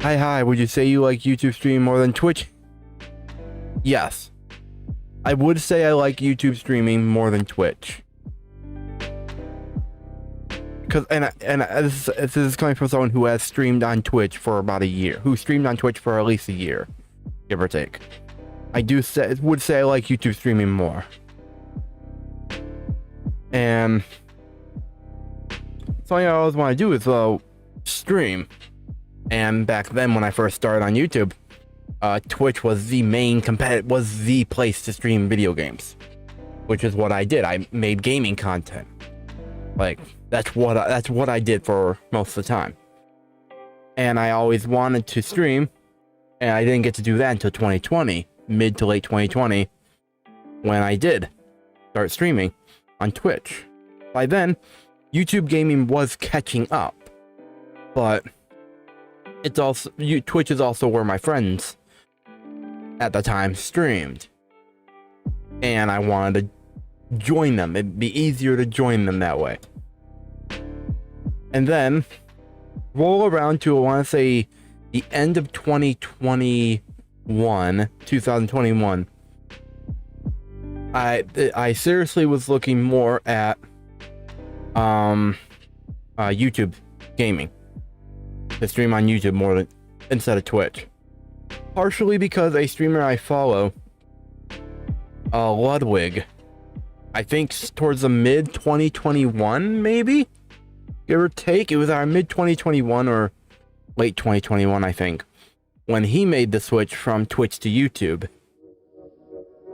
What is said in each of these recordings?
Hi, would you say you like YouTube streaming more than Twitch? Yes. I would say I like YouTube streaming more than Twitch. Because, this is coming from someone who has streamed on Twitch for about a year. Who streamed on Twitch for at least a year, give or take. I would say I like YouTube streaming more. And something I always want to do is stream. And back then, when I first started on YouTube, Twitch was the main was the place to stream video games, which is what I did. I made gaming content. Like that's what I did for most of the time. And I always wanted to stream, and I didn't get to do that until 2020, mid to late 2020, when I did start streaming on Twitch. By then, YouTube gaming was catching up, but Twitch is also where my friends at the time streamed, and I wanted to join them. It'd be easier to join them that way. And then roll around to, I want to say, the end of 2021. I seriously was looking more at YouTube gaming, to stream on YouTube more than instead of Twitch. Partially because a streamer I follow, Ludwig, I think towards the mid 2021, maybe, give or take. It was our mid 2021 or late 2021, I think, when he made the switch from Twitch to YouTube.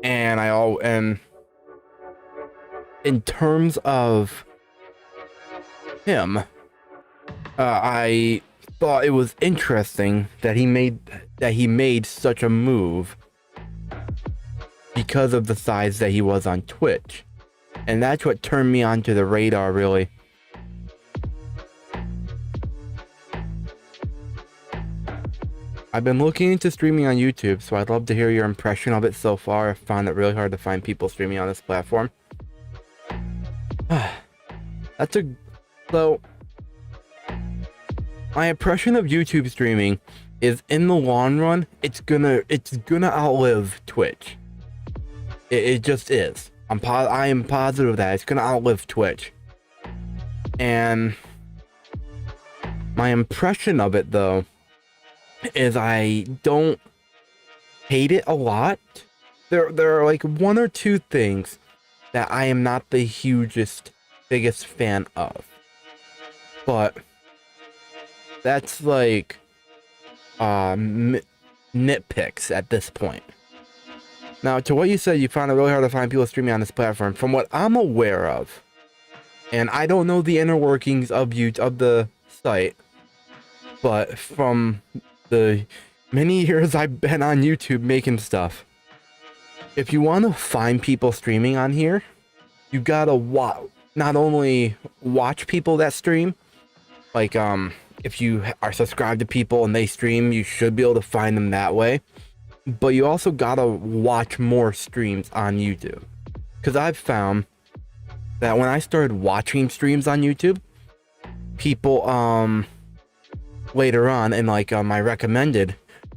And in terms of him, I thought it was interesting that he made such a move because of the size that he was on Twitch. And that's what turned me onto the radar, really. I've been looking into streaming on YouTube, so I'd love to hear your impression of it so far. I found it really hard to find people streaming on this platform. So my impression of YouTube streaming is, in the long run, it's gonna outlive Twitch. It just is. I am positive that it's gonna outlive Twitch. And my impression of it, though, is I don't hate it a lot. There are like one or two things that I am not the biggest fan of. But that's like nitpicks at this point. Now, to what you said, you found it really hard to find people streaming on this platform. From what I'm aware of, and I don't know the inner workings of the site, but from the many years I've been on YouTube making stuff, if you want to find people streaming on here, you gotta not only watch people that stream, like if you are subscribed to people and they stream, you should be able to find them that way. But you also gotta watch more streams on YouTube, because I've found that when I started watching streams on YouTube, people later on in like my recommended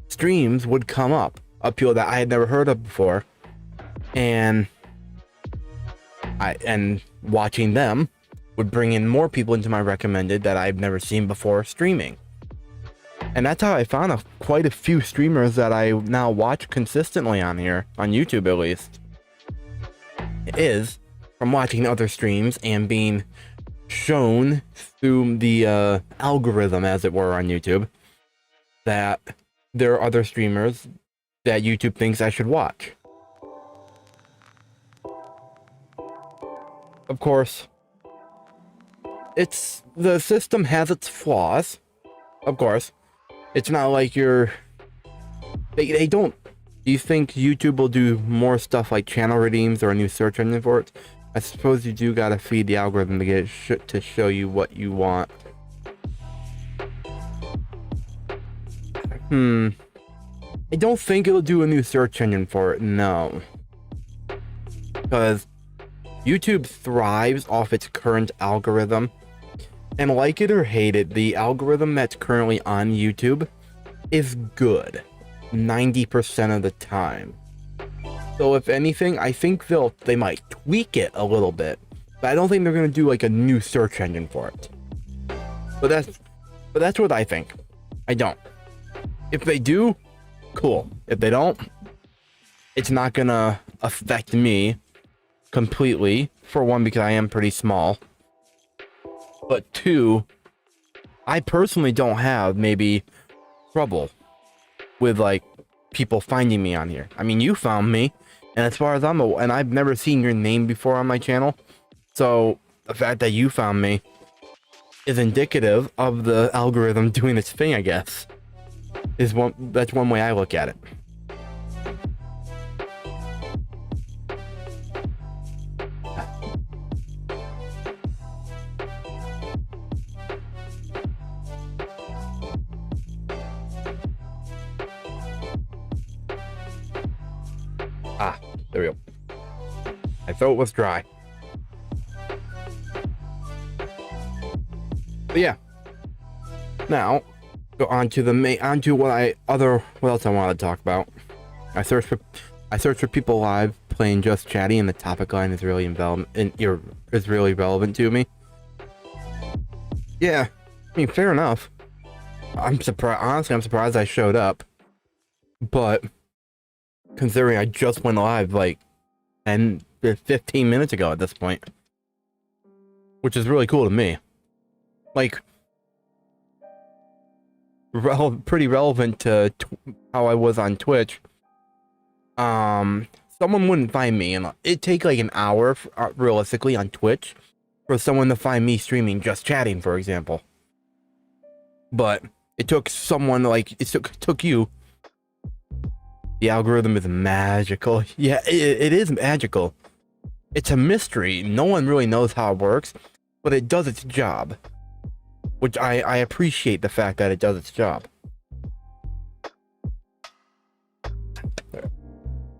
streams would come up people that I had never heard of before, and watching them would bring in more people into my recommended that I've never seen before streaming. And that's how I found quite a few streamers that I now watch consistently on here, on YouTube at least, is from watching other streams and being shown through the algorithm, as it were, on YouTube, that there are other streamers that YouTube thinks I should watch. Of course, the system has its flaws. Of course, it's not like they don't. Do you think YouTube will do more stuff like channel redeems or a new search engine for it? I suppose you do gotta feed the algorithm to get it to show you what you want. I don't think it'll do a new search engine for it, no. Because YouTube thrives off its current algorithm. And like it or hate it, the algorithm that's currently on YouTube is good 90% of the time. So if anything, I think they might tweak it a little bit, but I don't think they're gonna do like a new search engine for it. But that's what I think. I don't. If they do, cool. If they don't, it's not gonna affect me completely. For one, because I am pretty small. But two, I personally don't have maybe trouble with like people finding me on here. I mean, you found me, and as far as I'm aware, and I've never seen your name before on my channel, so the fact that you found me is indicative of the algorithm doing its thing, I guess. That's one way I look at it. Ah, there we go. My throat was dry. But yeah. Now, go on to what else I wanted to talk about. I searched for people live playing Just Chatty, and the topic line is really relevant to me. Yeah, I mean, fair enough. I'm surprised I showed up. But considering I just went live like 15 minutes ago at this point, which is really cool to me. Like, pretty relevant to how I was on Twitch. Someone wouldn't find me, and it'd take like an hour realistically on Twitch for someone to find me streaming Just Chatting, for example. But it took someone like it took you. The algorithm is magical. Yeah, it is magical. It's a mystery. No one really knows how it works, but it does its job. Which I appreciate the fact that it does its job.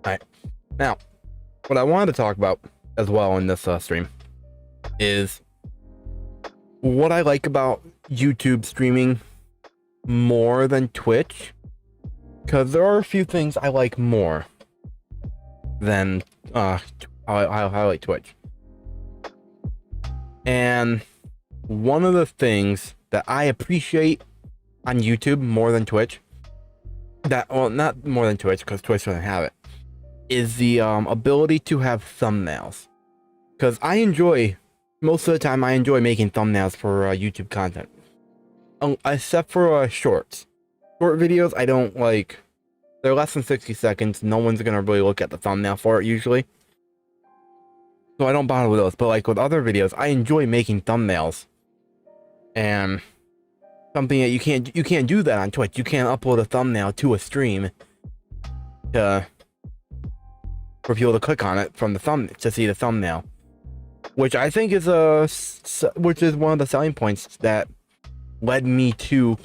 Alright. Now, what I wanted to talk about as well in this stream is what I like about YouTube streaming more than Twitch. Because there are a few things I like more than I like Twitch. And one of the things that I appreciate on YouTube more than Twitch, not more than Twitch, because Twitch doesn't have it, is the ability to have thumbnails. Because most of the time, I enjoy making thumbnails for YouTube content. Except for shorts. Short videos, I don't like. They're less than 60 seconds. No one's going to really look at the thumbnail for it, usually. So I don't bother with those. But like with other videos, I enjoy making thumbnails. And something that you can't do that on Twitch. You can't upload a thumbnail to a stream for people to click on it from the to see the thumbnail, which I think is one of the selling points that led me to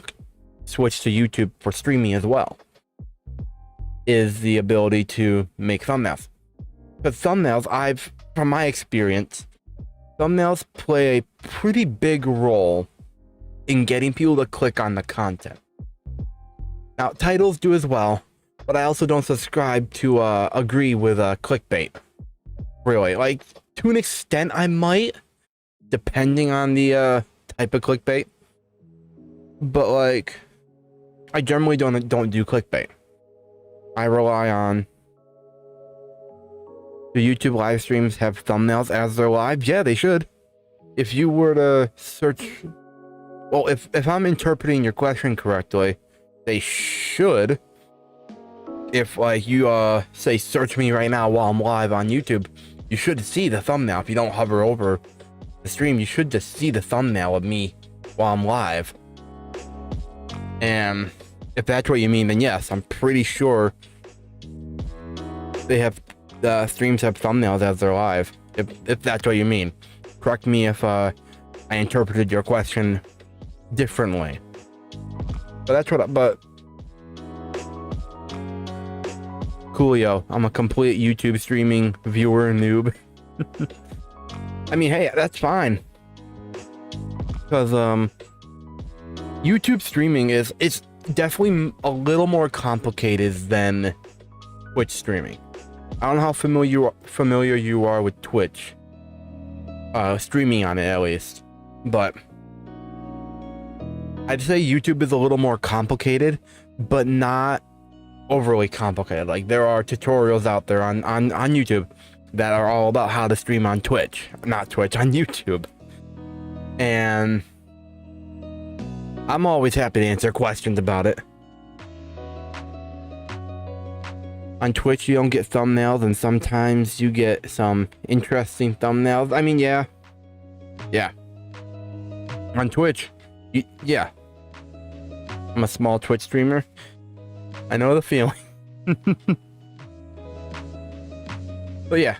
switch to YouTube for streaming as well, is the ability to make thumbnails. Because thumbnails, from my experience, thumbnails play a pretty big role in getting people to click on the content. Now, titles do as well, but I also don't subscribe to agree with clickbait. Really, like, to an extent I might, depending on the type of clickbait. But like, I generally don't do clickbait. I rely on the YouTube live streams have thumbnails as they're live. Yeah, they should. If you were to search, well, if I'm interpreting your question correctly, they should. If like you say search me right now while I'm live on YouTube, you should see the thumbnail. If you don't hover over the stream, you should just see the thumbnail of me while I'm live. And if that's what you mean, then yes, I'm pretty sure the streams have thumbnails as they're live. If that's what you mean. Correct me if I interpreted your question differently. But coolio, I'm a complete YouTube streaming viewer noob. I mean, hey, that's fine. Because YouTube streaming definitely a little more complicated than Twitch streaming. I don't know how familiar you are with Twitch, streaming on it at least, but I'd say YouTube is a little more complicated, but not overly complicated. Like, there are tutorials out there on YouTube that are all about how to stream on Twitch, not Twitch, on YouTube. And I'm always happy to answer questions about it. On Twitch, you don't get thumbnails, and sometimes you get some interesting thumbnails. I mean, yeah. On Twitch, yeah. I'm a small Twitch streamer. I know the feeling. But yeah.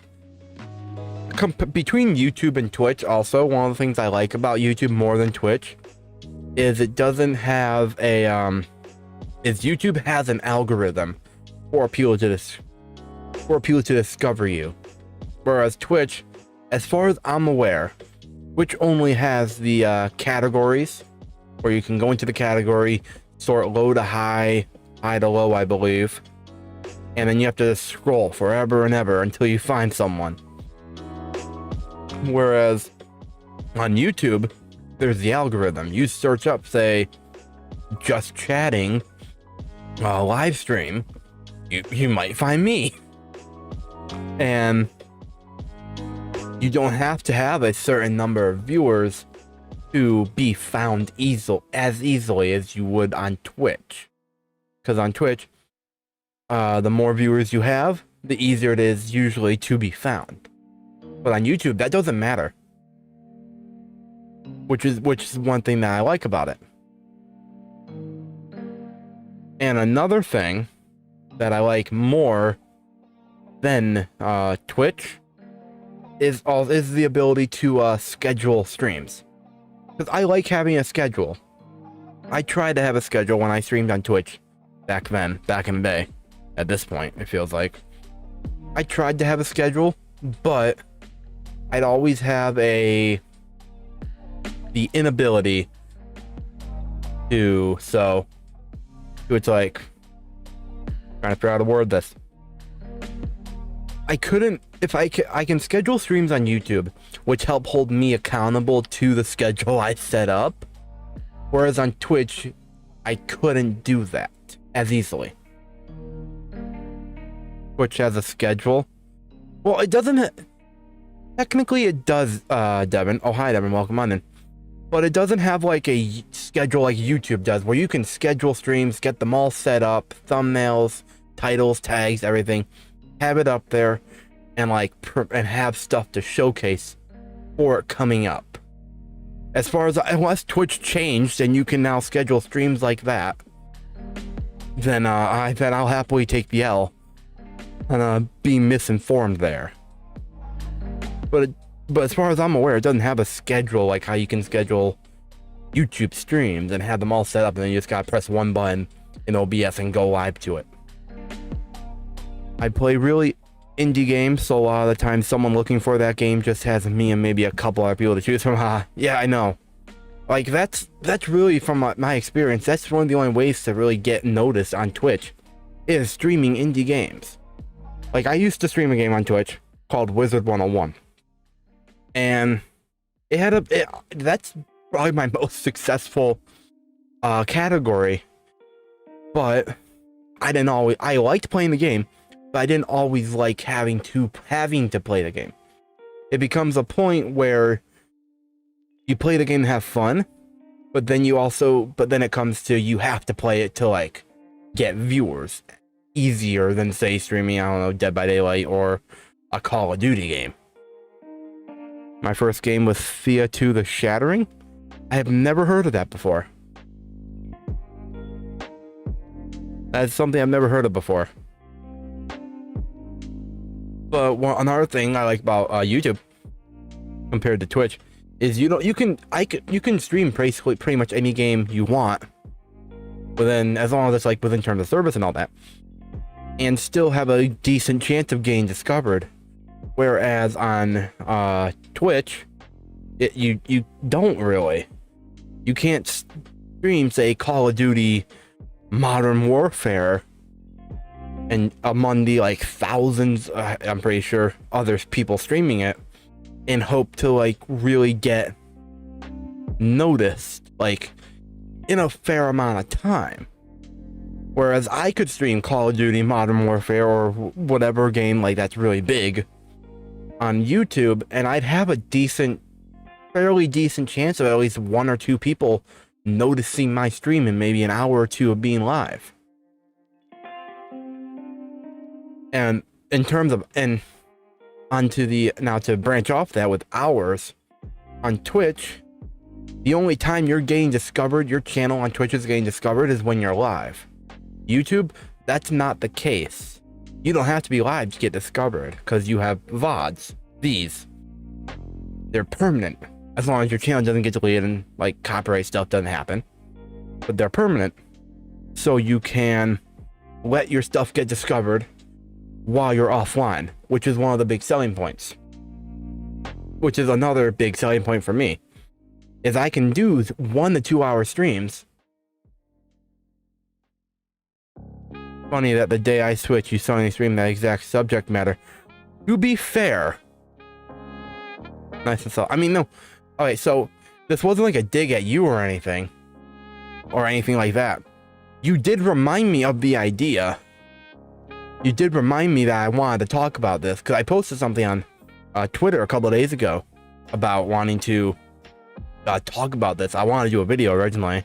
Between YouTube and Twitch, also, one of the things I like about YouTube more than Twitch is it doesn't have a, YouTube has an algorithm for people to discover you. Whereas Twitch, as far as I'm aware, Twitch only has the categories, where you can go into the category, sort low to high, high to low, I believe, and then you have to scroll forever and ever until you find someone. Whereas on YouTube, there's the algorithm. You search up, say, just chatting, live stream, you might find me. And you don't have to have a certain number of viewers to be found as easily as you would on Twitch. Because on Twitch, the more viewers you have, the easier it is usually to be found. But on YouTube, that doesn't matter. Which is one thing that I like about it. And another thing that I like more than Twitch is the ability to schedule streams. Because I like having a schedule. I tried to have a schedule when I streamed on Twitch back in the day. At this point, it feels like. I tried to have a schedule, but I'd always have the inability to, it's like, trying to figure out how to word this. I couldn't, I can schedule streams on YouTube, which help hold me accountable to the schedule I set up. Whereas on Twitch, I couldn't do that as easily. Twitch has a schedule. Well, it doesn't, technically it does, Devin. Oh, hi, Devin, welcome on in. But it doesn't have like a schedule like YouTube does, where you can schedule streams, get them all set up, thumbnails, titles, tags, everything, have it up there, and and have stuff to showcase for it coming up. As far as, unless Twitch changed and you can now schedule streams like that, then I'll happily take the L and be misinformed there. But as far as I'm aware, it doesn't have a schedule like how you can schedule YouTube streams and have them all set up, and then you just gotta press one button in OBS and go live to it. I play really indie games, so a lot of the time someone looking for that game just has me and maybe a couple other people to choose from. Yeah, I know. Like, that's really, from my experience, that's one of the only ways to really get noticed on Twitch, is streaming indie games. Like, I used to stream a game on Twitch called Wizard 101. And it had that's probably my most successful category. But I liked playing the game, but I didn't always like having to play the game. It becomes a point where you play the game to have fun, but then it comes to, you have to play it to like get viewers easier than, say, streaming, I don't know, Dead by Daylight or a Call of Duty game. My first game was Thea 2 The Shattering. I have never heard of that before. That's something I've never heard of before. But another thing I like about YouTube compared to Twitch is you can stream pretty much any game you want, within, as long as it's like within terms of service and all that, and still have a decent chance of getting discovered. Whereas on Twitch, you don't really. You can't stream, say, Call of Duty Modern Warfare, and among the like thousands, I'm pretty sure, other people streaming it, and hope to like really get noticed like in a fair amount of time. Whereas I could stream Call of Duty, Modern Warfare, or whatever game like that's really big on YouTube, and I'd have a fairly decent chance of at least 1 or 2 people noticing my stream in maybe an hour or 2 of being live. And in terms of, and onto the, now to branch off that with hours on Twitch, the only time you're getting discovered, your channel on Twitch is getting discovered, is when you're live. YouTube, that's not the case. You don't have to be live to get discovered, because you have VODs. These, they're permanent, as long as your channel doesn't get deleted and like copyright stuff doesn't happen. But they're permanent, so you can let your stuff get discovered while you're offline, which is one of the big selling points. Which is another big selling point for me, is I can do 1 to 2 hour streams. Funny that the day I switched, you suddenly stream that exact subject matter. To be fair, nice and so. I mean, no. Okay, so this wasn't like a dig at you or anything like that. You did remind me of the idea. You did remind me that I wanted to talk about this, because I posted something on Twitter a couple of days ago about wanting to talk about this. I wanted to do a video originally,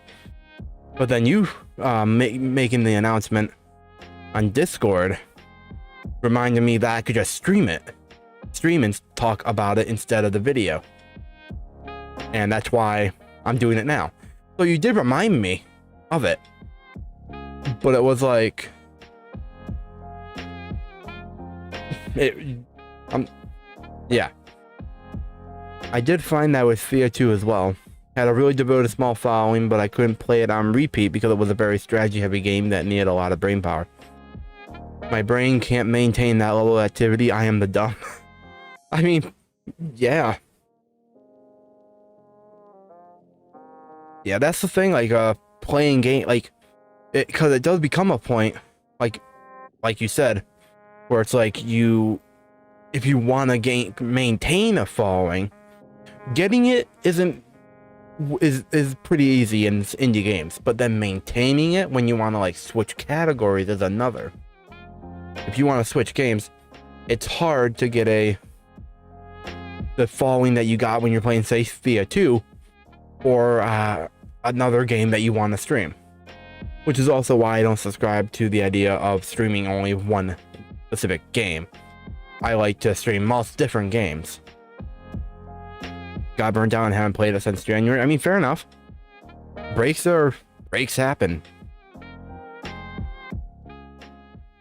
but then you making the announcement on Discord reminded me that I could just stream and talk about it instead of the video, and that's why I'm doing it now. So you did remind me of it, but it was like yeah, I did find that with Fear 2 as well. Had a really devoted small following, but I couldn't play it on repeat because it was a very strategy heavy game that needed a lot of brain power. My brain can't maintain that level of activity. I am the dumb. I mean, yeah. Yeah, that's the thing, like, playing game, like, because it does become a point, like you said, where it's like if you want to maintain a following, getting it is pretty easy in indie games, but then maintaining it when you want to like switch categories is another. If you want to switch games, it's hard to get the following that you got when you're playing, say, Thea 2 or another game that you want to stream, which is also why I don't subscribe to the idea of streaming only one specific game. I like to stream most different games. Got burnt out and haven't played it since January. I mean, fair enough. Breaks happen.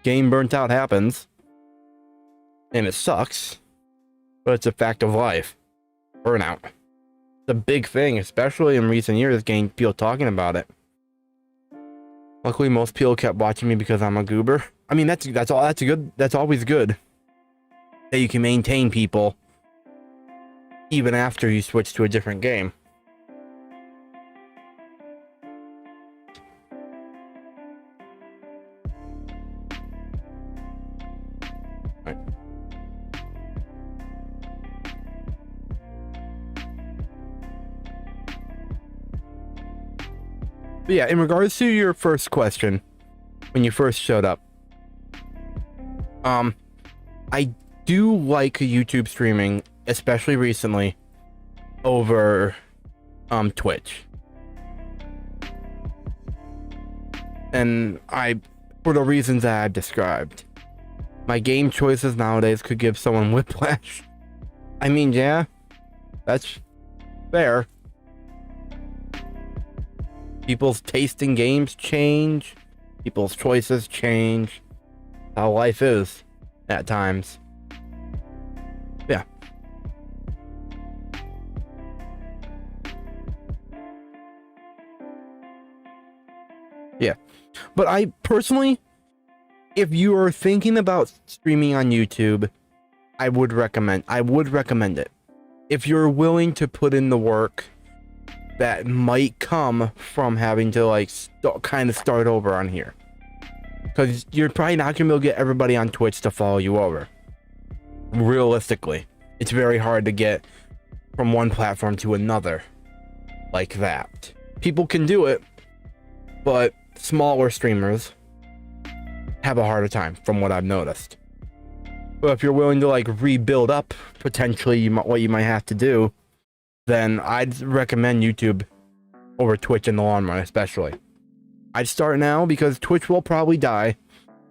Game burnt out happens, and it sucks, but it's a fact of life. Burnout. It's a big thing, especially in recent years, getting people talking about it. Luckily, most people kept watching me because I'm a goober. I mean, that's always good that you can maintain people even after you switch to a different game. Right. But yeah, in regards to your first question, when you first showed up, I do like YouTube streaming, especially recently, over Twitch. And for the reasons that I've described. My game choices nowadays could give someone whiplash. I mean, yeah, that's fair. People's taste in games change. People's choices change. How life is at times. Yeah. Yeah. But I personally, if you are thinking about streaming on YouTube, I would recommend it. If you're willing to put in the work that might come from having to like kind of start over on here, because you're probably not gonna be able to get everybody on Twitch to follow you over. Realistically, it's very hard to get from one platform to another like that. People can do it, but smaller streamers have a harder time, from what I've noticed. But if you're willing to like rebuild up potentially what you might have to do, then I'd recommend YouTube over Twitch in the long run. Especially I'd start now, because Twitch will probably die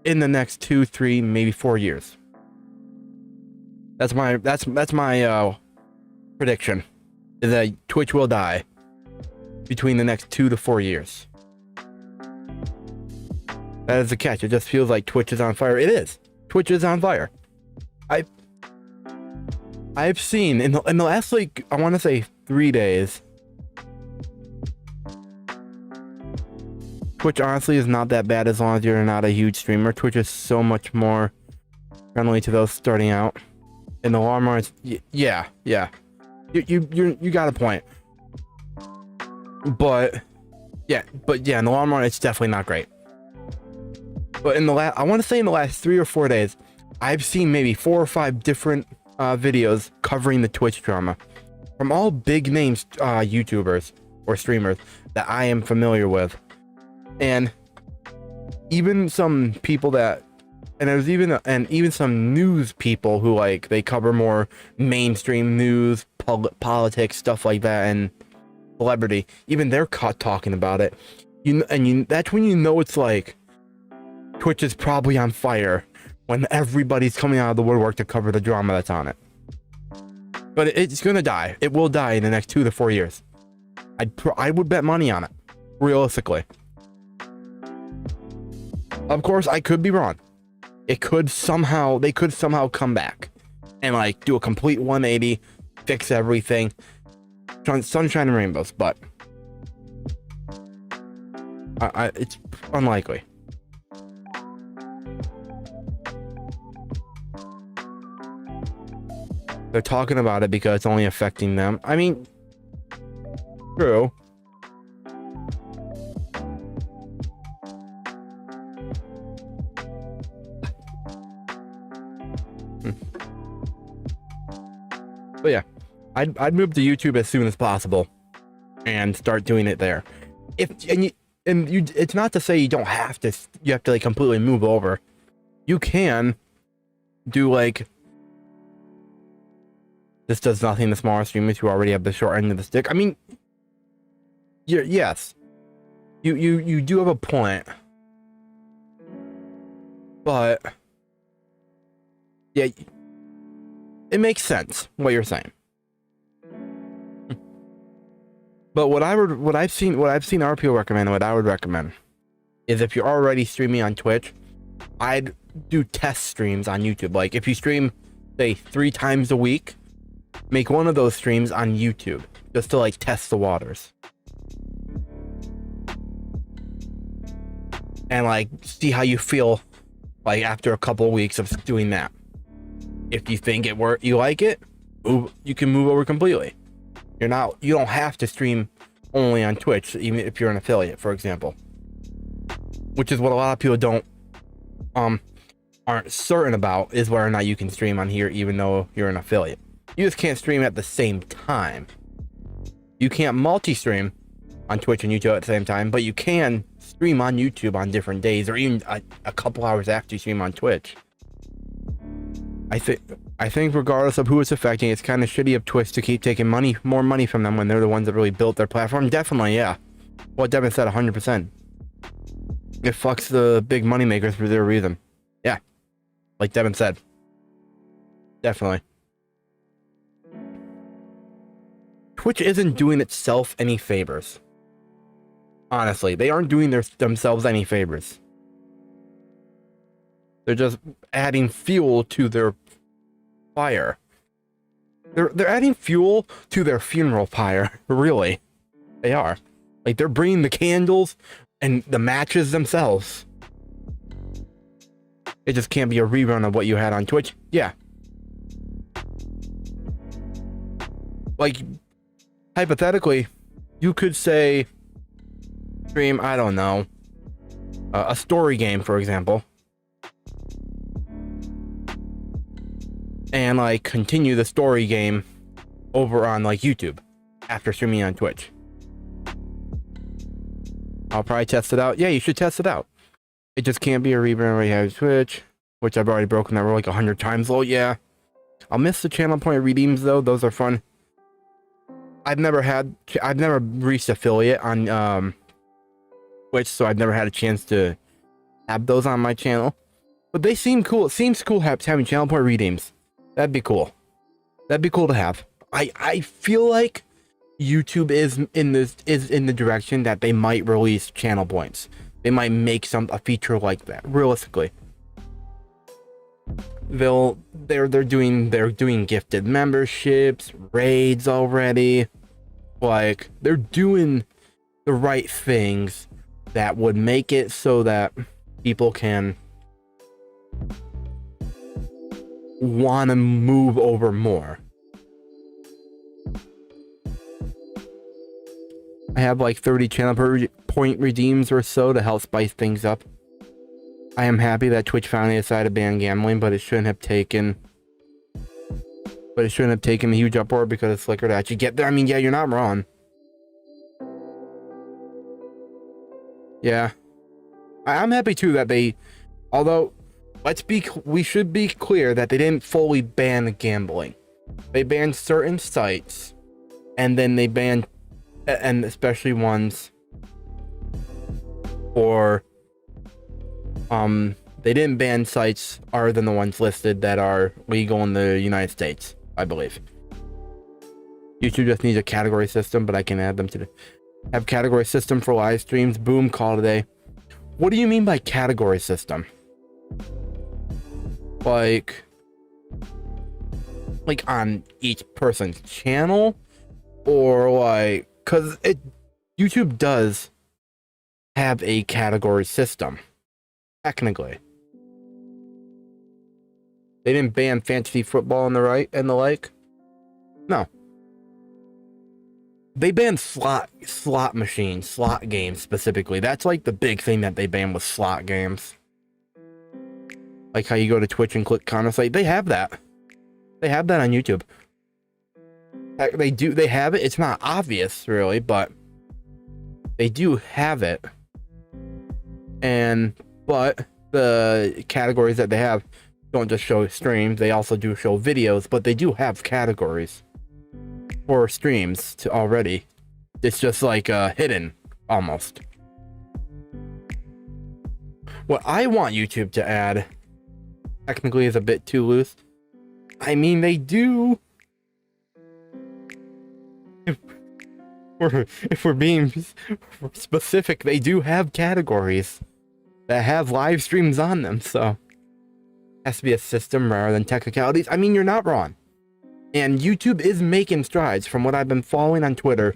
in the next 2, 3, maybe 4 years. That's my prediction, is that Twitch will die between the next 2 to 4 years. That is the catch. It just feels like Twitch is on fire. It is. Twitch is on fire. I've seen in the last, like, I want to say 3 days, Twitch honestly is not that bad as long as you're not a huge streamer. Twitch is so much more friendly to those starting out. In the long run, yeah. You got a point. But yeah, in the long run, it's definitely not great. But I want to say in the last 3 or 4 days, I've seen maybe 4 or 5 different videos covering the Twitch drama from all big names, YouTubers or streamers that I am familiar with, and even some people that, and there's even some news people who, like, they cover more mainstream news, politics, stuff like that, and celebrity. Even they're caught talking about it. That's when you know it's like Twitch is probably on fire, when everybody's coming out of the woodwork to cover the drama that's on it. But it's gonna die. It will die in the next 2 to 4 years. I would bet money on it, realistically. Of course, I could be wrong. They could somehow come back and like do a complete 180, fix everything, sunshine and rainbows. But it's unlikely. They're talking about it because it's only affecting them. I mean, true. But yeah, I'd move to YouTube as soon as possible and start doing it there. It's not to say you don't have to. You have to like completely move over. You can do like. This does nothing to smaller streamers who already have the short end of the stick. I mean, yes, you do have a point, but yeah, it makes sense what you're saying. But what I've seen RPO recommend, and what I would recommend is, if you're already streaming on Twitch, I'd do test streams on YouTube. Like, if you stream, say, 3 times a week, make one of those streams on YouTube just to like test the waters and like see how you feel like after a couple of weeks of doing that. If you think you like it, you can move over completely. You don't have to stream only on Twitch, even if you're an affiliate, for example, which is what a lot of people aren't certain about, is whether or not you can stream on here even though you're an affiliate. You just can't stream at the same time. You can't multi-stream on Twitch and YouTube at the same time, but you can stream on YouTube on different days, or even a couple hours after you stream on Twitch. I think regardless of who it's affecting, it's kind of shitty of Twitch to keep taking more money from them when they're the ones that really built their platform. Definitely, yeah. What Devin said, 100%. It fucks the big money makers for their reason. Yeah, like Devin said. Definitely. Twitch isn't doing itself any favors. Honestly, they aren't doing themselves any favors. They're just adding fuel to their fire. They're adding fuel to their funeral pyre. Really, they are. Like, they're bringing the candles and the matches themselves. It just can't be a rerun of what you had on Twitch. Yeah. Like, hypothetically, you could say stream, I don't know, a story game, for example, and like continue the story game over on like YouTube after streaming on Twitch. I'll probably test it out. Yeah, you should test it out. It just can't be a rebrand where you have Twitch, which I've already broken that rule like 100 times. Oh yeah, I'll miss the channel point redeems though. Those are fun. I've never reached affiliate on Twitch, so I've never had a chance to have those on my channel. But they seem cool. It seems cool having channel point redeems. That'd be cool. That'd be cool to have. I feel like YouTube is in the direction that they might release channel points. They might make a feature like that. Realistically, they're doing gifted memberships, raids already. Like, they're doing the right things that would make it so that people can want to move over more. I have like 30 channel point redeems or so to help spice things up. I am happy that Twitch finally decided to ban gambling, but it shouldn't have taken a huge uproar because it's slicker to actually get there. I mean, yeah, you're not wrong. Yeah. I'm happy too that although we should be clear that they didn't fully ban gambling. They banned certain sites, and then they banned, and especially ones for they didn't ban sites other than the ones listed that are legal in the United States, I believe. YouTube just needs a category system, but I can add them to have category system for live streams. Boom, call today. What do you mean by category system? Like on each person's channel, or like, cause YouTube does have a category system. Technically, they didn't ban fantasy football and the like. No, they banned slot machines, slot games specifically. That's like the big thing that they banned, was slot games. Like how you go to Twitch and click Counter-Strike. They have that. They have that on YouTube. They have it. It's not obvious really, but they do have it. But the categories that they have don't just show streams, they also do show videos, but they do have categories for streams already. It's just like hidden almost. What I want YouTube to add technically is a bit too loose. I mean, they do. If we're being specific, they do have categories that have live streams on them, so it has to be a system rather than technicalities. I mean, you're not wrong. And YouTube is making strides from what I've been following on Twitter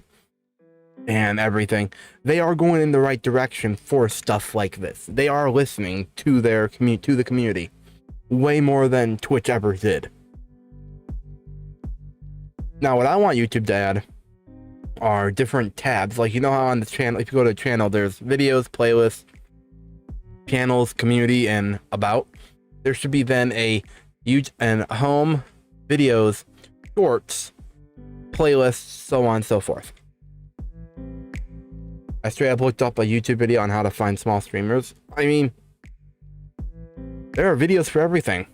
and everything. They are going in the right direction for stuff like this. They are listening to their the community way more than Twitch ever did. Now, what I want YouTube to add are different tabs. Like, you know how on the channel, if you go to the channel, there's videos, playlists, channels, community, and about. There should be then a huge and home, videos, shorts, playlists, so on and so forth. I straight up looked up a YouTube video on how to find small streamers. I mean, there are videos for everything.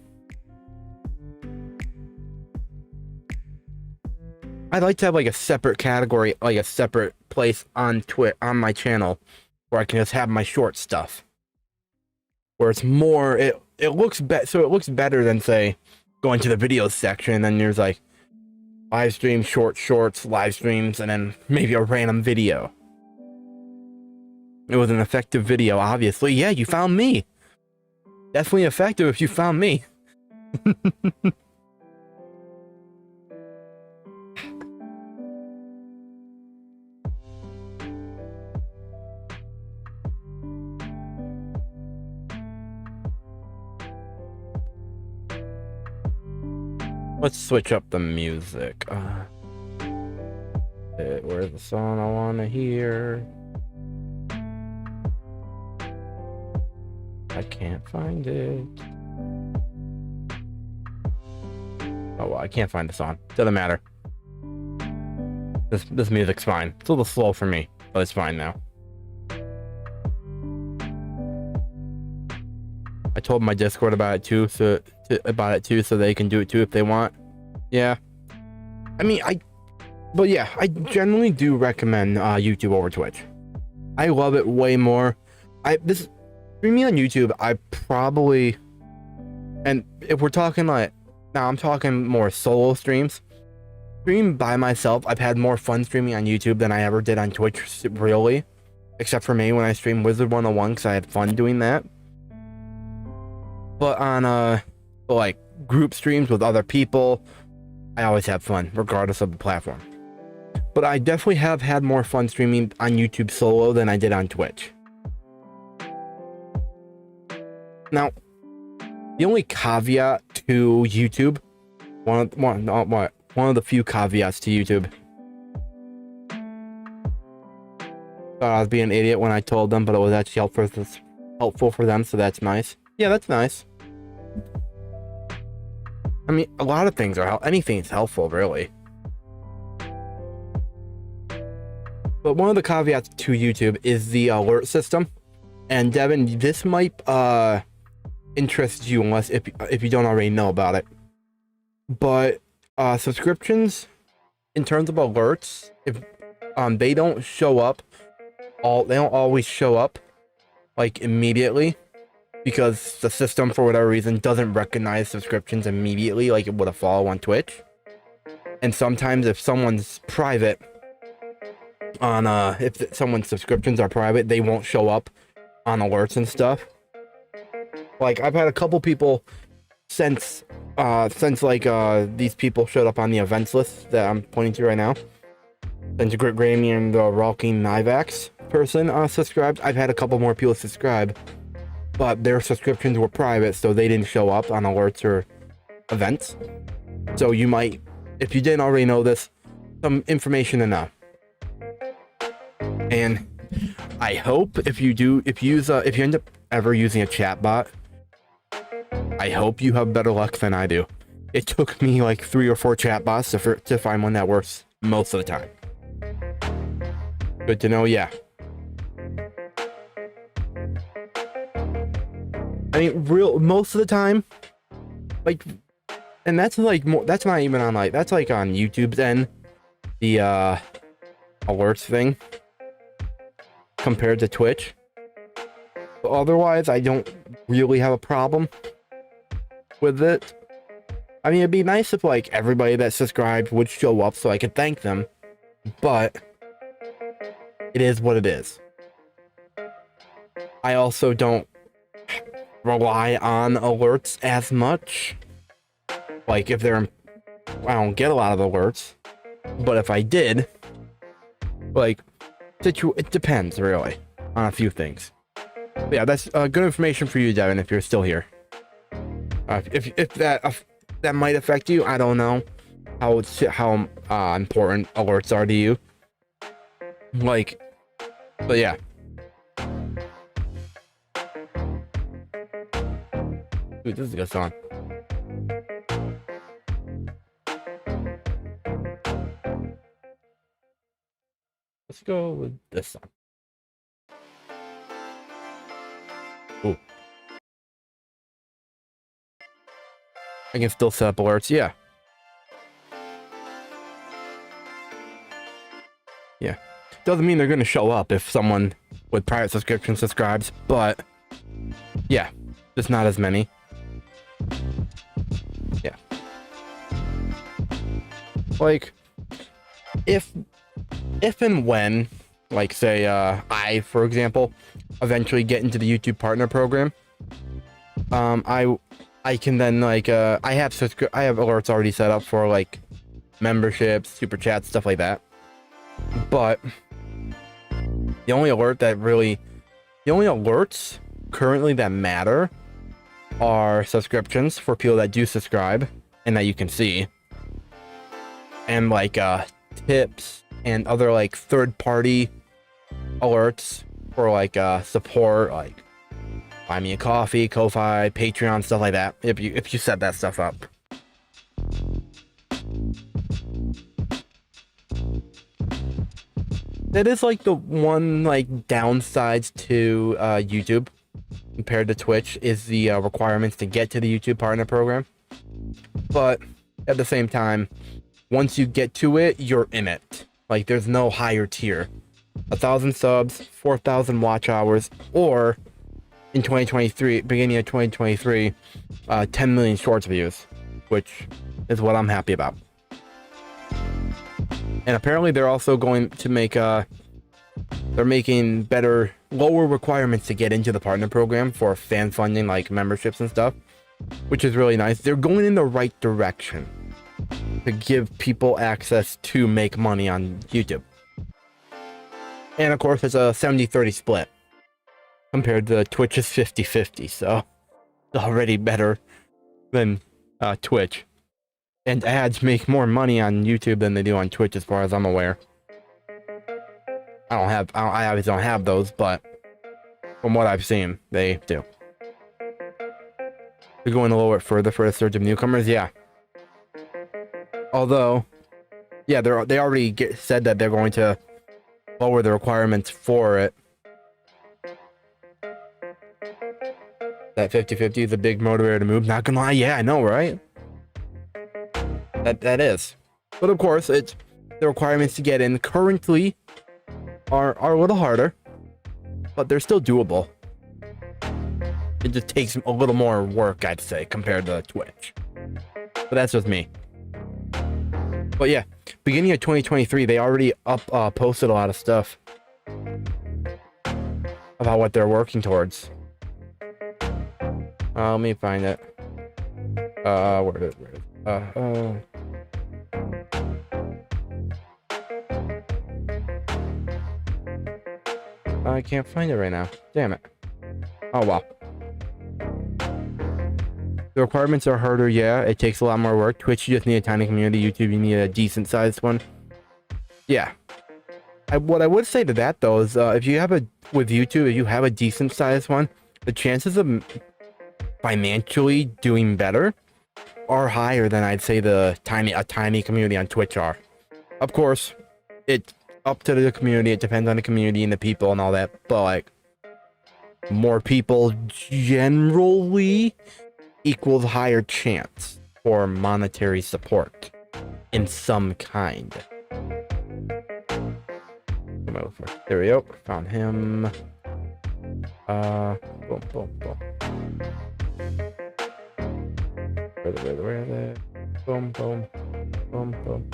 I'd like to have like a separate category, like a separate place on on my channel where I can just have my short stuff. Where it's more, it looks so it looks better than, say, going to the videos section and then there's like live stream, shorts, live streams, and then maybe a random video. It was an effective video, obviously. Yeah, you found me. Definitely effective if you found me. Let's switch up the music. Where's the song I want to hear? I can't find it. Oh, well, I can't find the song. Doesn't matter. This music's fine. It's a little slow for me, but it's fine now. I told my Discord about it too, so they can do it too if they want. Yeah. I mean, but yeah, I generally do recommend YouTube over Twitch. I love it way more. This streaming on YouTube, I probably, and if we're talking like, now I'm talking more solo streams. Stream by myself, I've had more fun streaming on YouTube than I ever did on Twitch, really. Except for me when I streamed Wizard 101, because I had fun doing that. But on like group streams with other people, I always have fun, regardless of the platform. But I definitely have had more fun streaming on YouTube solo than I did on Twitch. Now, the only caveat to YouTube, one of the few caveats to YouTube. Thought I was being an idiot when I told them, but it was actually helpful for them, so that's nice. Yeah, that's nice. I mean, a lot of things are anything's helpful, really. But one of the caveats to YouTube is the alert system. And Devin, this might interest you unless if you don't already know about it. But subscriptions, in terms of alerts, if they don't show up, they don't always show up like immediately, because the system for whatever reason doesn't recognize subscriptions immediately like it would have follow on Twitch. And sometimes if someone's private on if someone's subscriptions are private, they won't show up on alerts and stuff. Like I've had a couple people since like these people showed up on the events list that I'm pointing to right now. Since Grammy and the Rocking Nivax person subscribed, I've had a couple more people subscribe, but their subscriptions were private, so they didn't show up on alerts or events. So you might, if you didn't already know this, some information to know. And I hope if you end up ever using a chatbot, I hope you have better luck than I do. It took me like 3 or 4 chatbots to find one that works most of the time. Good to know, yeah. I mean, most of the time, like, and that's like that's not even on like, that's like on YouTube's end, the alerts thing compared to Twitch. But otherwise, I don't really have a problem with it. I mean, it'd be nice if like everybody that subscribed would show up so I could thank them, but it is what it is. I also don't rely on alerts as much. Like if I don't get a lot of alerts, but if I did, like, it depends really on a few things. But yeah, that's good information for you, Devin, if you're still here. If that might affect you, I don't know how important alerts are to you. Like, but yeah. Dude, this is a good song. Let's go with this song. Ooh. I can still set up alerts, yeah. Yeah. Doesn't mean they're gonna show up if someone with private subscription subscribes, but yeah, just not as many. Yeah. Like, if and when, like, say, I, for example, eventually get into the YouTube Partner Program, I can then, like, I have alerts already set up for, like, memberships, super chats, stuff like that. But the only alerts currently that matter are subscriptions for people that do subscribe and that you can see, and like tips and other like third-party alerts for like support, like Buy Me a Coffee, Ko-Fi, Patreon, stuff like that. If you set that stuff up. That is like the one like downsides to YouTube compared to Twitch is the requirements to get to the YouTube Partner Program. But at the same time, once you get to it, you're in it. Like there's no higher tier. 1,000 subs, 4,000 watch hours, or in 2023, beginning of 2023, 10 million shorts views, which is what I'm happy about. And apparently they're also going to make they're making better, lower requirements to get into the partner program for fan funding, like memberships and stuff, which is really nice. They're going in the right direction to give people access to make money on YouTube. And of course, it's a 70-30 split compared to Twitch's 50-50, so it's already better than Twitch. And ads make more money on YouTube than they do on Twitch, as far as I'm aware. I obviously don't have those, but from what I've seen, they do. They're going to lower it further for a surge of newcomers, yeah. Although, yeah, they already said that they're going to lower the requirements for it. That 50-50 is a big motivator to move. Not gonna lie, yeah, I know, right? That is. But of course, the requirements to get in currently are a little harder, but they're still doable. It just takes a little more work, I'd say, compared to Twitch. But that's just me. But yeah, beginning of 2023, they already posted a lot of stuff about what they're working towards. Let me find it. Where is it? I can't find it right now. Damn it. Oh well. The requirements are harder, yeah. It takes a lot more work. Twitch, you just need a tiny community. YouTube, you need a decent sized one. Yeah. What I would say to that though is with YouTube, if you have a decent sized one, the chances of financially doing better are higher than I'd say a tiny community on Twitch are. Of course, it's up to the community. It depends on the community and the people and all that. But like, more people generally equals higher chance for monetary support in some kind. There we go. Found him. Boom, boom, boom. Where is it? Boom, boom, boom, boom.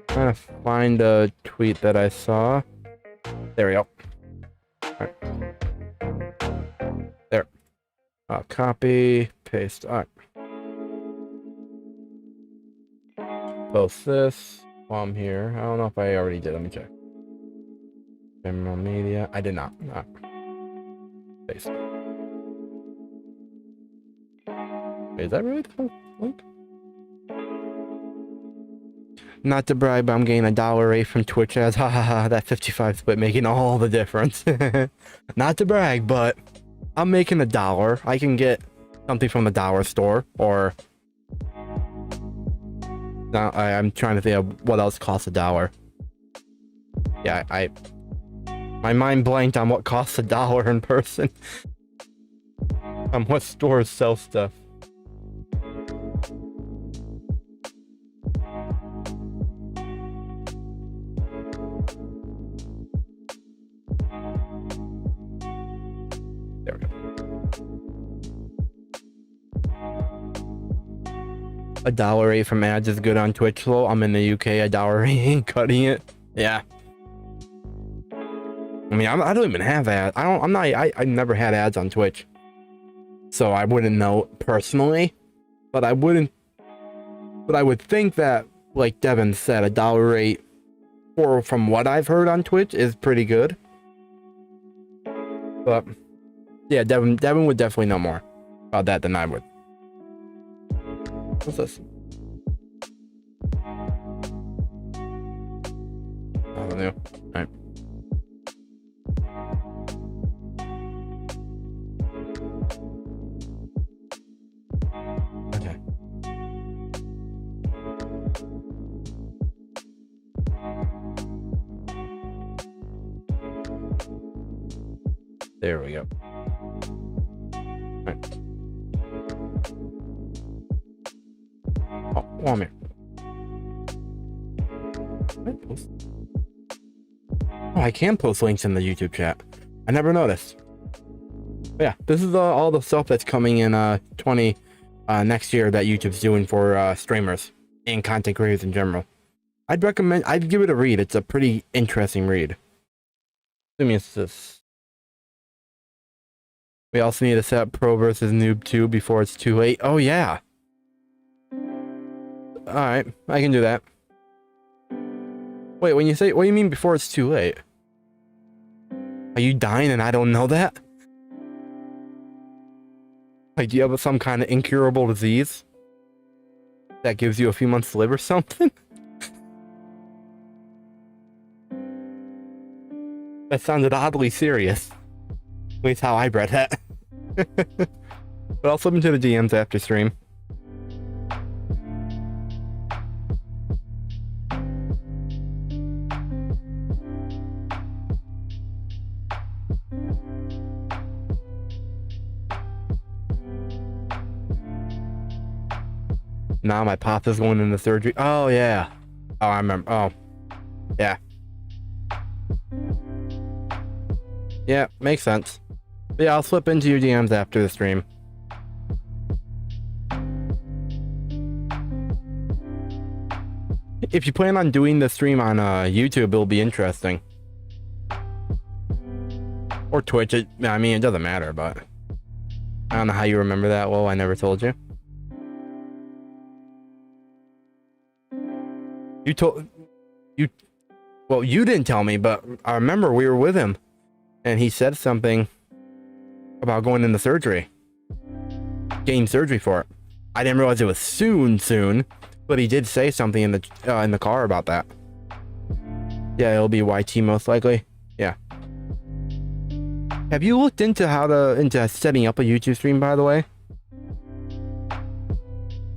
Trying to find a tweet that I saw. There we go. All right. There. Copy, paste. All right. Post this while I'm here. I don't know if I already did. Let me check. General media. I did not. Paste. Is that really the link? Not to brag, but I'm getting $1 from Twitch ads. Ha ha ha, that 55 split making all the difference. Not to brag, but I'm making $1. I can get something from the dollar store, or now I'm trying to think of what else costs $1. Yeah, my mind blanked on what costs $1 in person. What stores sell stuff. There we go. $1.08 from ads is good on Twitch though. I'm in the UK. $1 ain't cutting it. Yeah. I mean, I don't even have ads. I never had ads on Twitch, so I wouldn't know personally. But I would think that, like Devin said, $1.08, or from what I've heard on Twitch, is pretty good. But Yeah, Devin would definitely know more about that than I would. What's this? Nothing new. All right. Okay. There we go. All right. Oh, come here. Oh, I can post links in the YouTube chat. I never noticed. But yeah, this is all the stuff that's coming in next year that YouTube's doing for streamers and content creators in general. I'd give it a read. It's a pretty interesting read. Assuming it's this. We also need to set up Pro versus Noob 2 before it's too late. Oh yeah. Alright, I can do that. Wait, when you say, what do you mean before it's too late? Are you dying and I don't know that? Like, do you have some kind of incurable disease that gives you a few months to live or something? That sounded oddly serious. At least how I read that. But I'll slip into the DMs after stream. Now my pop is going into surgery. Oh yeah. Oh, I remember. Oh, yeah. Yeah, makes sense. But yeah, I'll slip into your DMs after the stream. If you plan on doing the stream on YouTube, it'll be interesting. Or Twitch. I mean, it doesn't matter, but I don't know how you remember that. Well, I never told you. Well, you didn't tell me, but I remember we were with him and he said something about going into surgery, getting surgery for it. I didn't realize it was soon, but he did say something in the car about that. Yeah, it'll be YT most likely. Yeah. Have you looked into into setting up a YouTube stream, by the way?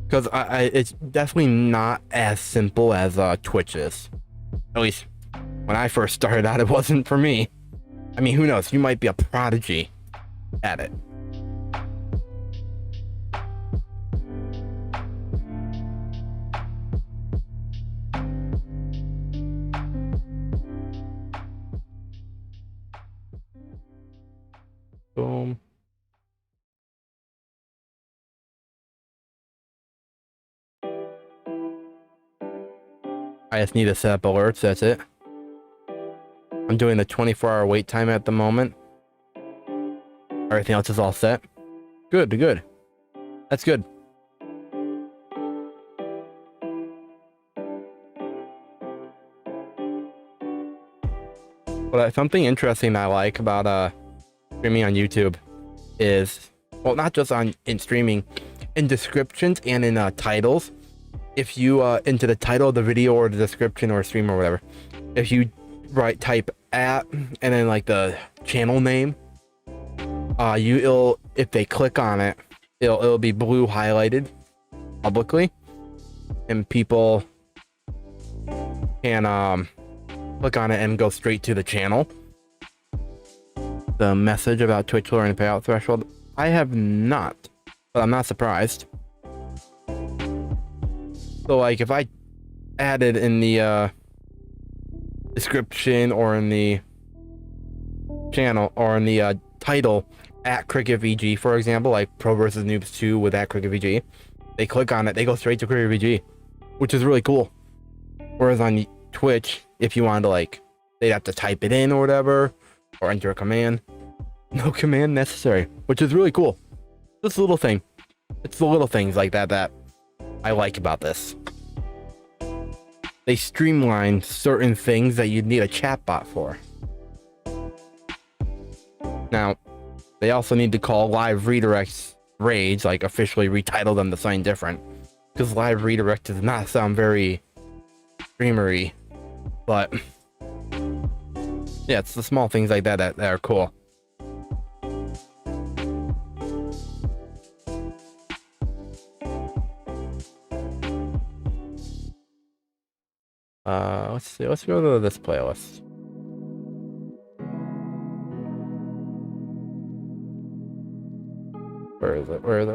Because it's definitely not as simple as Twitch is. At least when I first started out, it wasn't for me. I mean, who knows? You might be a prodigy at it. Boom. I just need to set up alerts, that's it. I'm doing the 24-hour wait time at the moment. Everything else is all set. Good. That's good. But something interesting that I like about streaming on YouTube is, well, not just in streaming, in descriptions and in titles. If you into the title of the video or the description or stream or whatever, if you type at and then like the channel name, if they click on it, it'll be blue highlighted publicly, and people can click on it and go straight to the channel. The message about Twitch lowering the payout threshold, I have not, but I'm not surprised. So like if I added in the description or in the channel or in the title at Cricket VG, for example, like Pro versus Noobs 2 with at Cricket VG, they click on it, they go straight to Cricket VG, which is really cool. Whereas on Twitch, if you wanted to, like, they'd have to type it in or whatever, or enter a command. No command necessary, which is really cool. This little thing. It's the little things like that I like about this. They streamline certain things that you'd need a chatbot for. Now, They also need to call live redirects raids, like officially retitle them to something different. Because live redirect does not sound very streamery. But yeah, it's the small things like that that are cool. Let's see. Let's go to this playlist. Where is it? Where's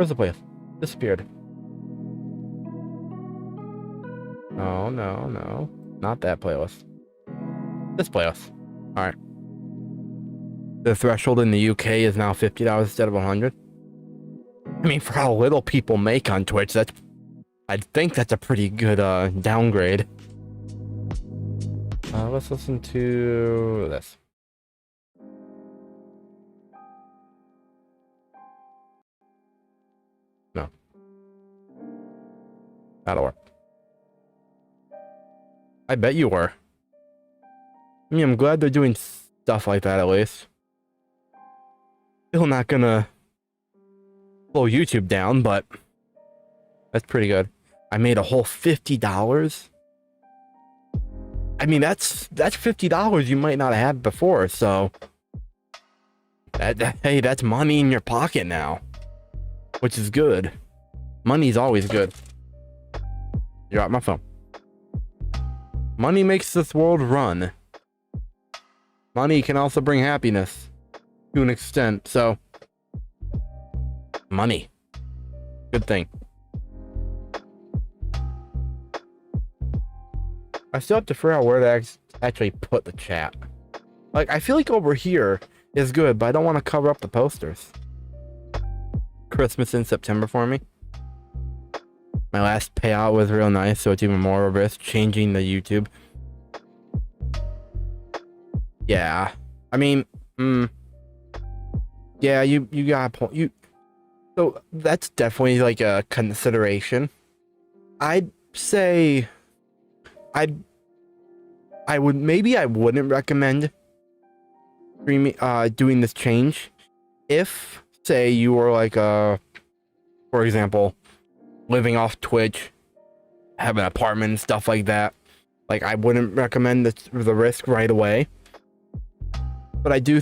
the playlist? Disappeared. No, not that playlist. This playlist. All right. The threshold in the UK is now $50 instead of 100. I mean, for how little people make on Twitch, I think that's a pretty good downgrade. Let's listen to this. No. That'll work. I bet you were. I mean, I'm glad they're doing stuff like that at least. Still not gonna slow YouTube down, but that's pretty good. I made a whole $50. I mean, that's $50 you might not have had before, so hey, that's money in your pocket now, which is good. Money's always good. Drop my phone. Money makes this world run. Money can also bring happiness to an extent, so money, good thing. I still have to figure out where to actually put the chat. Like, I feel like over here is good, but I don't want to cover up the posters. Christmas in September for me. My last payout was real nice, so it's even more of a risk changing the YouTube. Yeah, I mean, yeah, you got a point. So that's definitely like a consideration. I'd say I wouldn't recommend streaming, doing this change if, say, you were like for example, living off Twitch, have an apartment and stuff like that. Like, I wouldn't recommend the risk right away. But I do,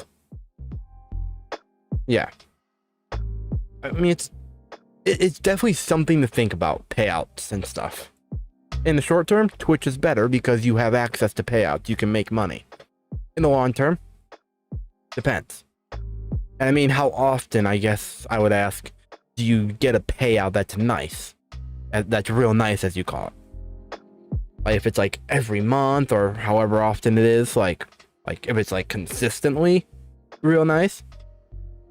yeah. I mean, it's definitely something to think about, payouts and stuff. In the short term, Twitch is better because you have access to payouts. You can make money. In the long term, depends. And I mean, how often, I guess I would ask, do you get a payout that's nice? That's real nice, as you call it. Like, if it's like every month or however often it is, like if it's like consistently real nice,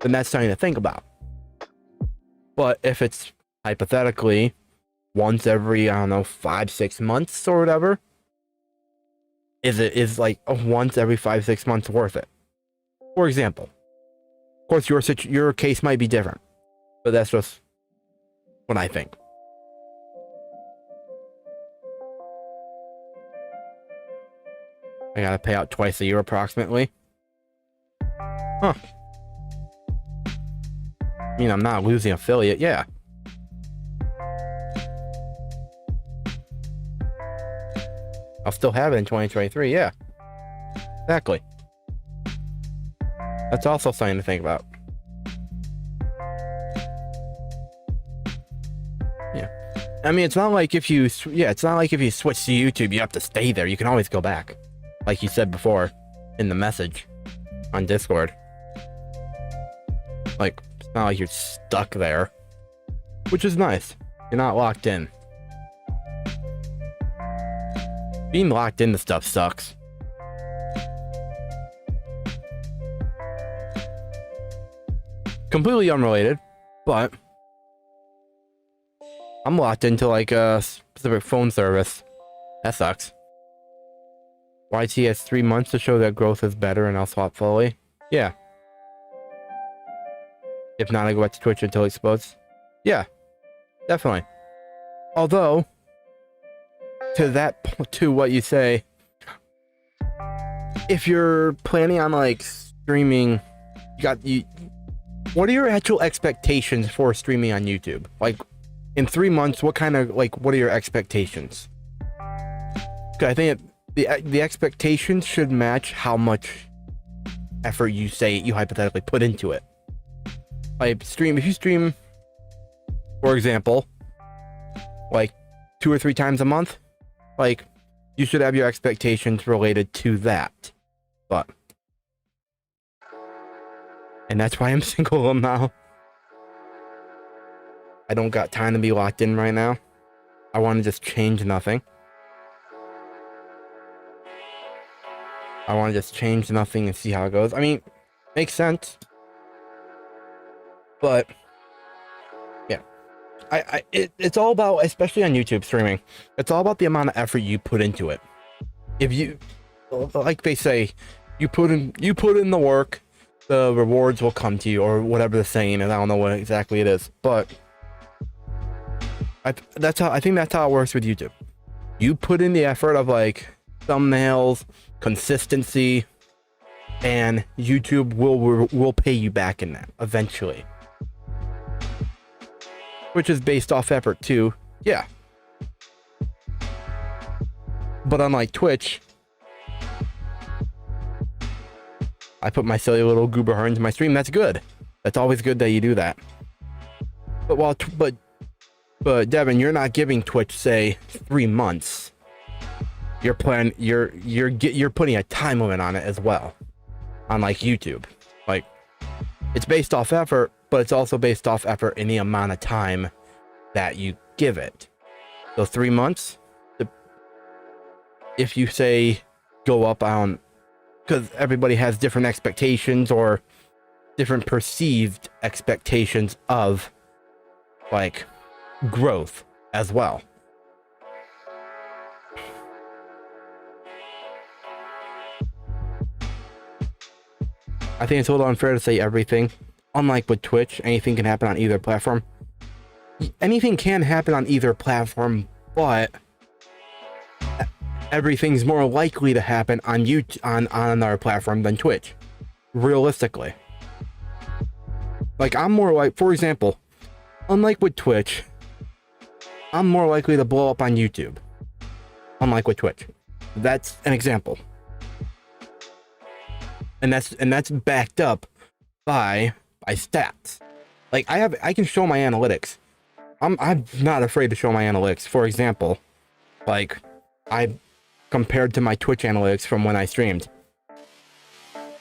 then that's something to think about. But if it's hypothetically once every, I don't know, 5-6 months or whatever, is like once every 5-6 months worth it? For example, of course, your case might be different, but that's just what I think. I gotta pay out twice a year approximately. Huh. I mean, I'm not losing affiliate, yeah. I'll still have it in 2023, yeah. Exactly. That's also something to think about. Yeah. I mean, it's not like if you switch to YouTube, you have to stay there. You can always go back. Like you said before in the message on Discord. Like, it's not like you're stuck there, which is nice. You're not locked in. Being locked into stuff sucks. Completely unrelated, but I'm locked into like a specific phone service. That sucks. YT has 3 months to show that growth is better and I'll swap fully. Yeah. If not, I go back to Twitch until it explodes. Yeah, definitely. Although, to what you say, if you're planning on like streaming, what are your actual expectations for streaming on YouTube? Like, in 3 months, what are your expectations? I think the expectations should match how much effort you hypothetically put into it. Like, if you stream, for example, like 2 or 3 times a month, like, you should have your expectations related to that. And that's why I'm single now. I don't got time to be locked in right now. I want to just change nothing. I want to just change nothing and see how it goes. I mean, makes sense. But yeah, it's all about, especially on YouTube streaming, it's all about the amount of effort you put into it. If you, like they say, you put in the work, the rewards will come to you, or whatever the saying is. I don't know what exactly it is, but I think that's how it works with YouTube. You put in the effort of like thumbnails, consistency, and YouTube will pay you back in that eventually, which is based off effort too. Yeah, but unlike Twitch, I put my silly little goober heart into my stream. That's good. That's always good that you do that. But Devin, you're not giving Twitch, say, 3 months. You're putting a time limit on it as well. Unlike YouTube, like, it's based off effort, but it's also based off effort in the amount of time that you give it. So 3 months. If you say go up on, because everybody has different expectations or different perceived expectations of like growth as well. I think it's a little unfair to say everything. Unlike with Twitch, anything can happen on either platform. Anything can happen on either platform, but everything's more likely to happen on YouTube, on another platform than Twitch, realistically. Like, I'm more like, for example, unlike with Twitch, I'm more likely to blow up on YouTube, unlike with Twitch. That's an example, and that's backed up by stats. Like, I can show my analytics. I'm not afraid to show my analytics. For example, like, compared to my Twitch analytics from when I streamed,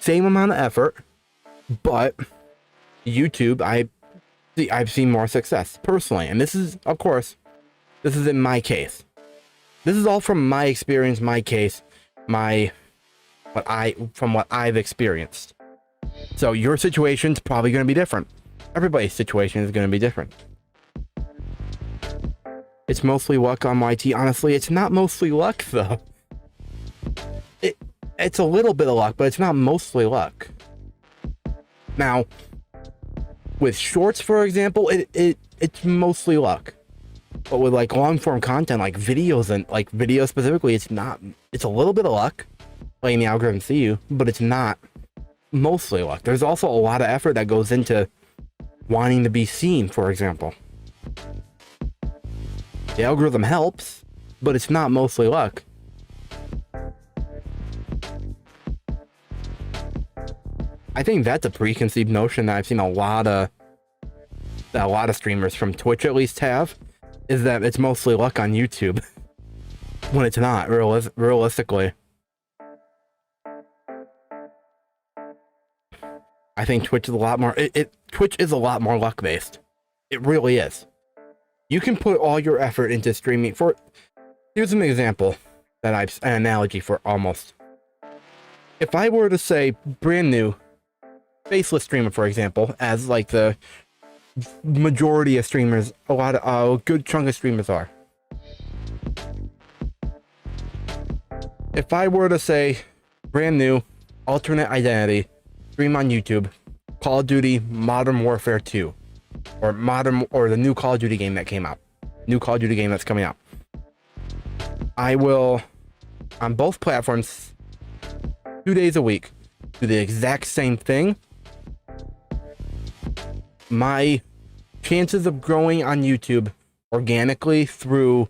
same amount of effort, but YouTube, I've seen more success personally. And this is, of course, this is in my case. This is all from my experience, my case, from what I've experienced. So your situation's probably going to be different. Everybody's situation is going to be different. It's mostly luck on YT. Honestly, it's not mostly luck though. It's a little bit of luck, but it's not mostly luck. Now, with shorts, for example, it's mostly luck. But with like long form content, like videos and like videos specifically, it's a little bit of luck, letting the algorithm see you, but it's not mostly luck. There's also a lot of effort that goes into wanting to be seen, for example. The algorithm helps, but it's not mostly luck. I think that's a preconceived notion that I've seen a lot of streamers from Twitch at least have, is that it's mostly luck on YouTube when it's not, realistically. I think Twitch is a lot more Twitch is a lot more luck based. It really is. You can put all your effort into streaming. Here's an example an analogy for almost. If I were to say brand new faceless streamer, for example, as like the majority of streamers, a good chunk of streamers are. If I were to say brand new alternate identity stream on YouTube, Call of Duty Modern Warfare 2, or the new Call of Duty game that came out, new Call of Duty game that's coming out, I will, on both platforms, 2 days a week, do the exact same thing, my chances of growing on YouTube organically through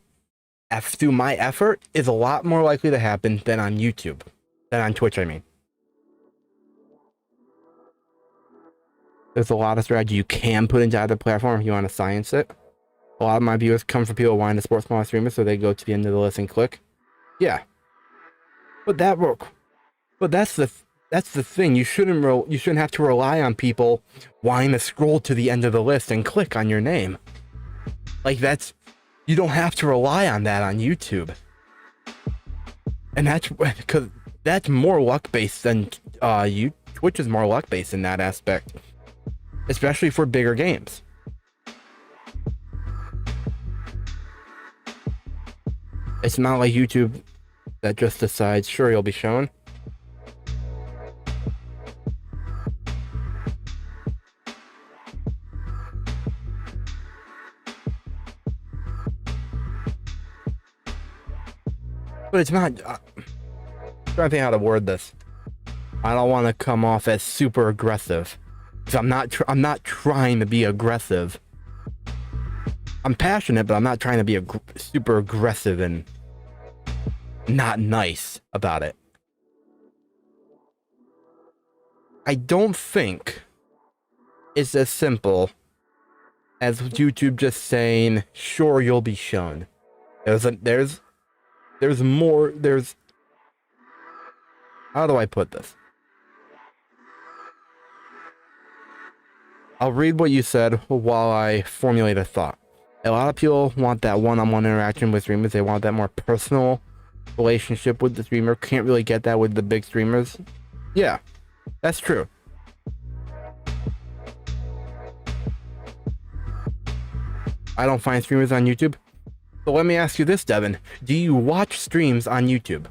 my effort is a lot more likely to happen than on YouTube, than on Twitch, I mean. There's a lot of strategy you can put into either platform if you want to science it. A lot of my viewers come from people wanting to support smaller streamers, so they go to the end of the list and click. Yeah. But that's the thing. You shouldn't have to rely on people wanting to scroll to the end of the list and click on your name. Like, you don't have to rely on that on YouTube. And that's because that's more luck based than Twitch is more luck based in that aspect, especially for bigger games. It's not like YouTube that just decides, sure, you'll be shown. But it's not. I'm trying to think how to word this. I don't want to come off as super aggressive, because I'm not trying to be aggressive. I'm passionate, but I'm not trying to be super aggressive and not nice about it. I don't think it's as simple as YouTube just saying, sure, you'll be shown. There's more. How do I put this? I'll read what you said while I formulate a thought. A lot of people want that one-on-one interaction with streamers. They want that more personal relationship with the streamer. Can't really get that with the big streamers. Yeah, that's true. I don't find streamers on YouTube. So let me ask you this, Devin. Do you watch streams on YouTube?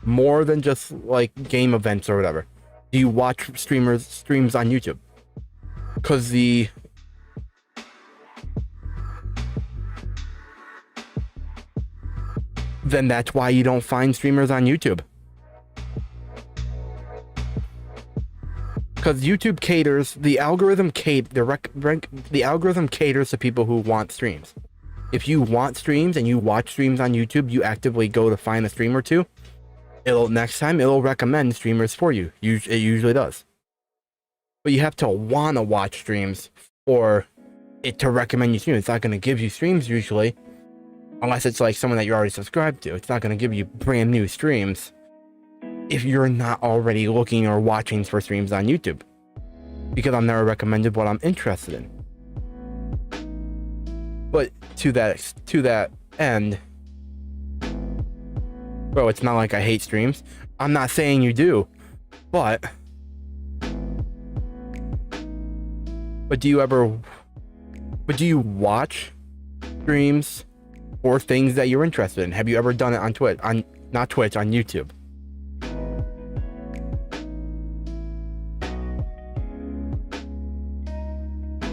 More than just like game events or whatever? Do you watch streams on YouTube? Because then that's why you don't find streamers on YouTube. Because YouTube caters, the algorithm caters to people who want streams. If you want streams and you watch streams on YouTube, you actively go to find a stream or two. Next time it'll recommend streamers for you. It usually does. But you have to want to watch streams for it to recommend you streams. It's not going to give you streams usually, unless it's like someone that you're already subscribed to. It's not going to give you brand new streams if you're not already looking or watching for streams on YouTube, because I've never recommended what I'm interested in. But to that end, bro, it's not like I hate streams. I'm not saying you do, but do you watch streams or things that you're interested in? Have you ever done it on Twitch? Not Twitch, on YouTube?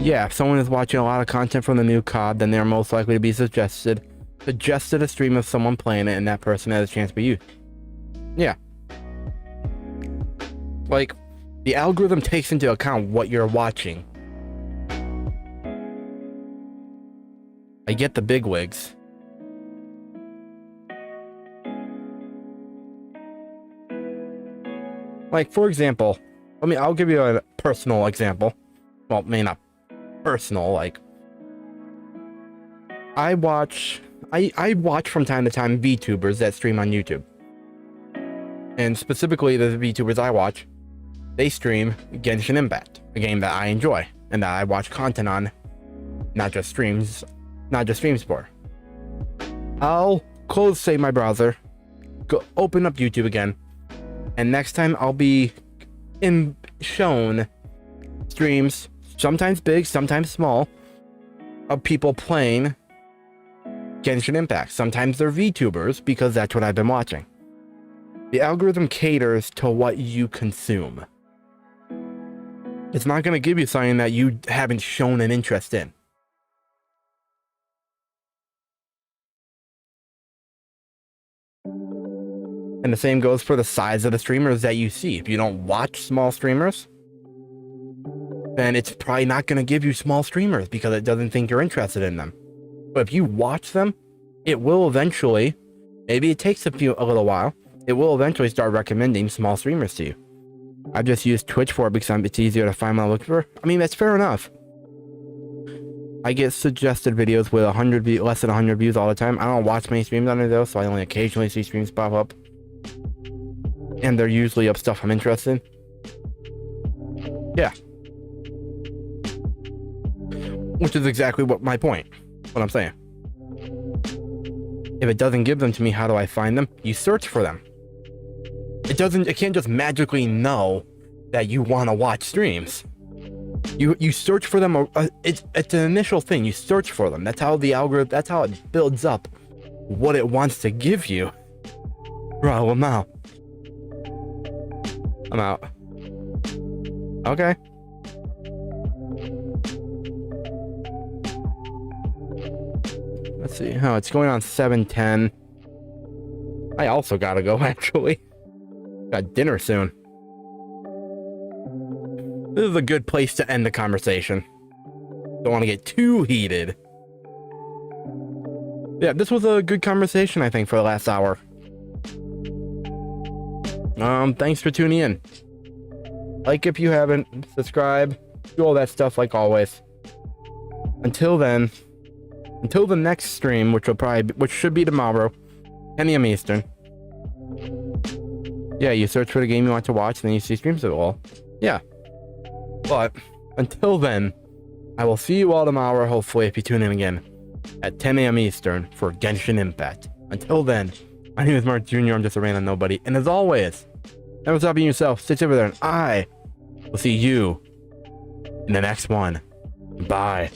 Yeah, if someone is watching a lot of content from the new COD, then they're most likely to be suggested a stream of someone playing it, and that person has a chance to be you. Yeah. Like, the algorithm takes into account what you're watching. I get the bigwigs. Like, for example, I'll give you a personal example. Well, maybe not personal, like, I watch from time to time VTubers that stream on YouTube. And specifically the VTubers I watch, they stream Genshin Impact, a game that I enjoy and that I watch content on, not just streams for. I'll close, say, my browser, open up YouTube again, and next time I'll be shown streams, sometimes big, sometimes small, of people playing Genshin Impact. Sometimes they're VTubers, because that's what I've been watching. The algorithm caters to what you consume. It's not going to give you something that you haven't shown an interest in. And the same goes for the size of the streamers that you see. If you don't watch small streamers, then it's probably not going to give you small streamers because it doesn't think you're interested in them. But if you watch them, it will eventually, maybe it takes a little while, it will eventually start recommending small streamers to you. I've just used Twitch for it because it's easier to find what I'm looking for. I mean, that's fair enough. I get suggested videos with less than 100 views all the time. I don't watch many streams on it though, so I only occasionally see streams pop up. And they're usually of stuff I'm interested in. Yeah. Which is exactly what my point. What I'm saying. If it doesn't give them to me, how do I find them? You search for them. It can't just magically know that you want to watch streams. You search for them. It's an initial thing. You search for them. That's how the algorithm, that's how it builds up what it wants to give you. Right, well now. I'm out. Okay. Let's see. Oh, it's going on 7:10. I also gotta go, actually. Got dinner soon. This is a good place to end the conversation. Don't want to get too heated. Yeah, this was a good conversation, I think, for the last hour. Thanks for tuning in. Like if you haven't, subscribe, do all that stuff like always. Until then, until the next stream, which should be tomorrow, 10 a.m. Eastern. Yeah, you search for the game you want to watch, and then you see streams of it all. Yeah. But until then, I will see you all tomorrow, hopefully, if you tune in again at 10 a.m. Eastern for Genshin Impact. Until then, my name is ImMarkJr. I'm just a random nobody. And as always, never stop being yourself. Sit over there, and I will see you in the next one. Bye.